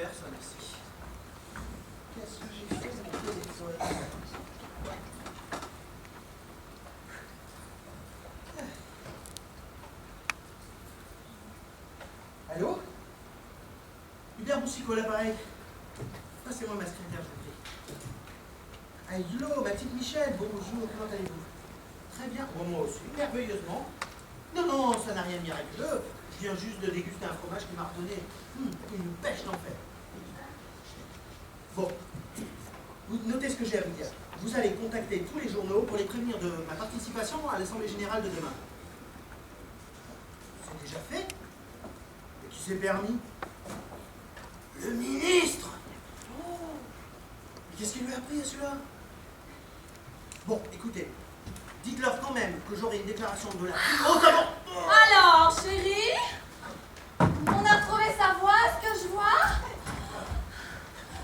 personne ici. Qu'est-ce que j'ai fait de mes téléphone? Allô? Hubert Boussicot, l'appareil. Passez-moi ma secrétaire, je vous prie. Hello, ma petite Michel, bonjour, comment allez-vous? Très bien, bon, moi aussi, merveilleusement. Non, non, ça n'a rien de miraculeux. Je viens juste de déguster un fromage qui m'a redonné une pêche d'enfer. Bon, vous notez ce que j'ai à vous dire. Vous allez contacter tous les journaux pour les prévenir de ma participation à l'Assemblée Générale de demain. C'est déjà fait? Et qui s'est permis? Le ministre! Oh! Mais qu'est-ce qu'il lui a appris à celui-là? Bon, écoutez, dites-leur quand même que j'aurai une déclaration de la... Oh, comment? Alors, chérie, on a trouvé sa voix, ce que je vois?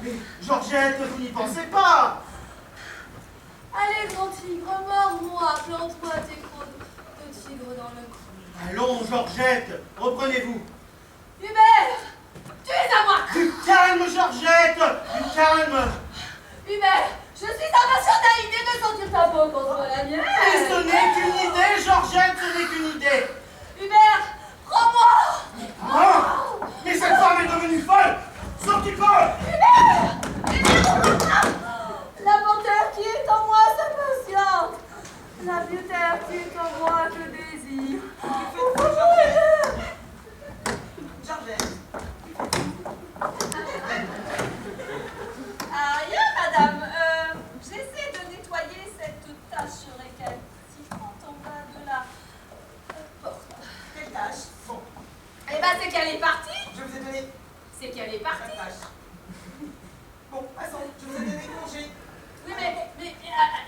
Mais, Georgette, vous n'y pensez pas! Allez, grand tigre, mords-moi, plante-moi tes crocs de tigre dans le cou. Allons, Georgette, reprenez-vous. Hubert, tu es à moi! Du calme, Georgette! Du calme! Hubert, je suis impatiente à l'idée de sentir ta peau contre la mienne. Et ce n'est qu'une idée, Georgette, ce n'est qu'une idée! Hubert, prends-moi! Oh, mais cette femme est devenue folle! Sortez pas! Hubert! La panthère qui est en moi s'impatiente. La biotère qui est en moi je désire. Georgette. Ah, rien, madame. J'essaie de nettoyer cette tache récalcitrante en bas de la porte. Quelle tâche? Bon, Eh ben, c'est qu'elle est partie. je vous ai donné C'est qu'elle est cette partie. tâche. Bon, passons, je vous ai donné congé. Oui, mais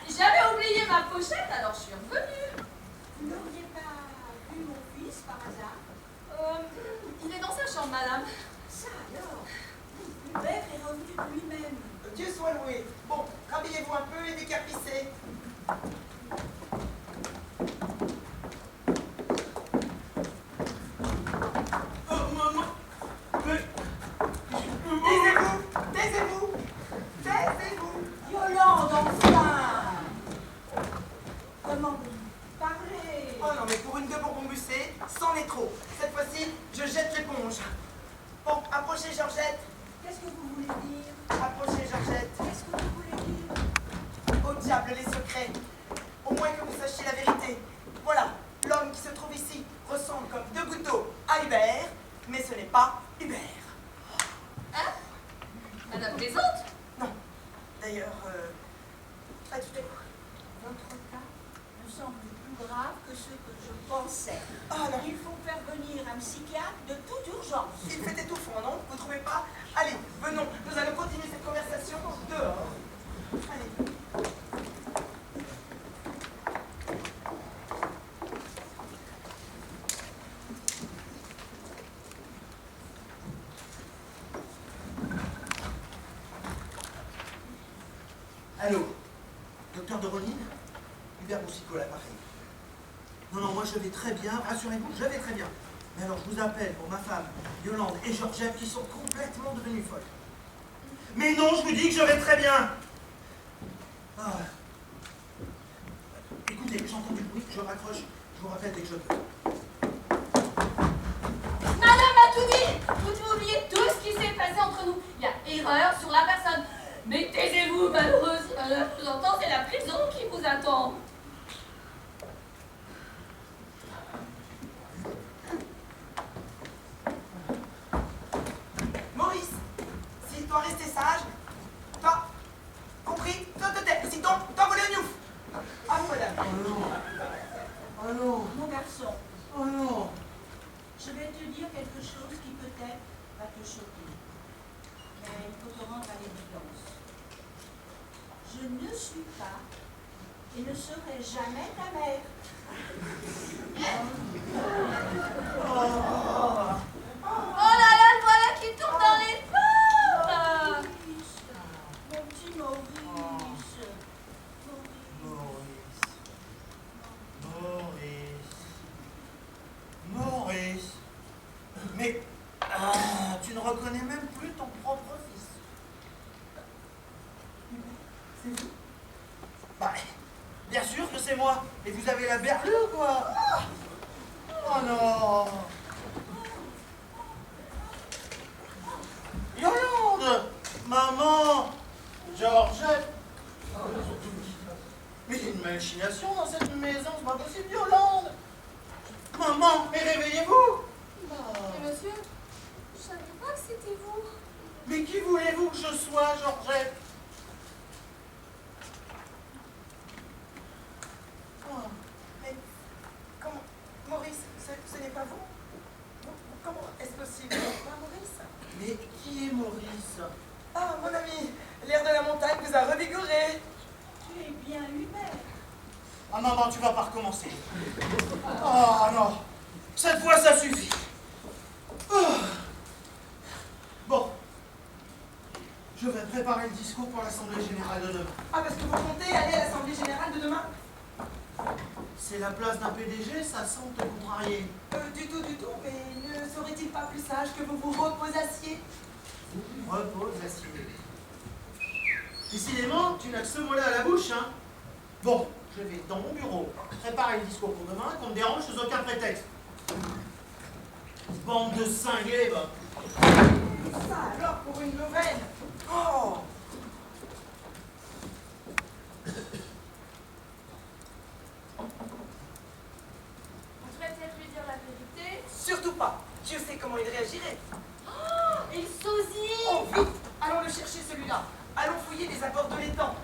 j'avais oublié ma pochette, alors je suis revenue. Vous n'auriez pas vu mon fils par hasard? Il est dans sa chambre, madame. Ça alors? Hubert est revenu de lui-même. Dieu soit loué. Bon, rhabillez-vous un peu et décarpissez. Taisez-vous! Taisez-vous! Taisez-vous! Yolande, enfin! Comment parlez? Oh non, mais pour une de Bourbon Bussé, c'en est trop. Cette fois-ci, je jette l'éponge. Bon, approchez, Georgette. Qu'est-ce que vous voulez dire? Approchez, Georgette. Qu'est-ce que vous voulez dire? Au diable les secrets. Au moins que vous sachiez la vérité. Voilà, l'homme qui se trouve ici ressemble comme deux gouttes d'eau à Hubert, mais ce n'est pas Hubert. Hein? Madame plaisante? Non. D'ailleurs, pas du tout. Votre cas me semble plus grave que ce que je pensais. Ah non, Il faut faire venir un psychiatre de toute urgence. il fait étouffant, non? Vous trouvez pas? Allez, venons, nous allons continuer cette conversation dehors. Allez. Allô? Docteur de Ronin? Hubert Boussicot, l'appareil. Non, non, moi je vais très bien, rassurez-vous, je vais très bien. Mais alors je vous appelle pour ma femme, Yolande et Georgette, qui sont complètement devenues folles. Mais non, je vous dis que je vais très bien! Ah. Écoutez, j'entends du bruit, je raccroche, je vous rappelle dès que je peux. Madame a tout dit. Vous oubliez tout ce qui s'est passé entre nous. Il y a erreur sur la personne. Mais taisez-vous, malheureuse. Je vous entends, c'est la prison qui vous attend. Maurice, si tu dois rester sage, toi, compris, toi te tais, sinon, t'envoler au gnouf. À vous, madame. Oh non! Oh non! Mon garçon, Oh non! je vais te dire quelque chose qui peut-être va te choquer. Mais il faut te rendre à l'évidence. Je ne suis pas et ne serai jamais ta mère. Oh là là, le voilà qui tourne dans les pommes. Maurice, mon petit Maurice. Maurice. Maurice. Mais... Ah, tu ne reconnais même plus ton propre fils. C'est vous? Bah, bien sûr que c'est moi. Et vous avez la berlue, quoi. Oh non. Yolande! Maman! Georgette! Mais il y a une machination dans cette maison, c'est pas possible, Yolande! Maman, mais réveillez-vous! Mais monsieur, je savais pas que c'était vous. Mais qui voulez-vous que je sois, Georgette? Oh. Mais comment? Maurice, ce n'est pas vous? Comment est-ce possible? Pas Maurice? Mais qui est Maurice? Ah, mon ami, l'air de la montagne vous a revigoré. Tu es bien Hubert. Ah maman, tu vas pas recommencer. Oh non, cette fois ça suffit. Oh. Bon, je vais préparer le discours pour l'Assemblée Générale de demain. Ah, parce que vous comptez aller à l'Assemblée Générale de demain? C'est la place d'un PDG, ça semble te contrarier. Du tout, mais ne serait-il pas plus sage que vous vous reposassiez? Repose l'acier. Décidément, tu n'as que ce mot-là à la bouche, hein? Bon, je vais dans mon bureau préparer le discours pour demain, qu'on me dérange sous aucun prétexte. Bande de cinglés, va. Ça alors pour une nouvelle? Oh! Vous souhaitez lui dire la vérité? Surtout pas. Je sais comment il réagirait. Il sosie! Oh, vite! Allons le chercher celui-là. Allons fouiller les apports de l'étang.